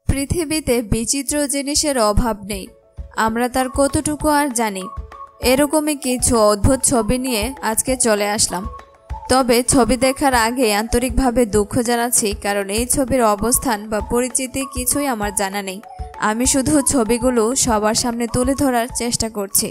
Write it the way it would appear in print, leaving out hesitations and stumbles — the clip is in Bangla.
পৃথিবীতে বিচিত্র জিনিসের অভাব নেই, আমরা তার কতটুকু আর জানি। এরকমই কিছু অদ্ভুত ছবি নিয়ে আজকে চলে আসলাম। তবে ছবি দেখার আগে আন্তরিকভাবে দুঃখ জানাচ্ছি, কারণ এই ছবির অবস্থান বা পরিচিতি কিছুই আমার জানা নেই। আমি শুধু ছবিগুলো সবার সামনে তুলে ধরার চেষ্টা করছি।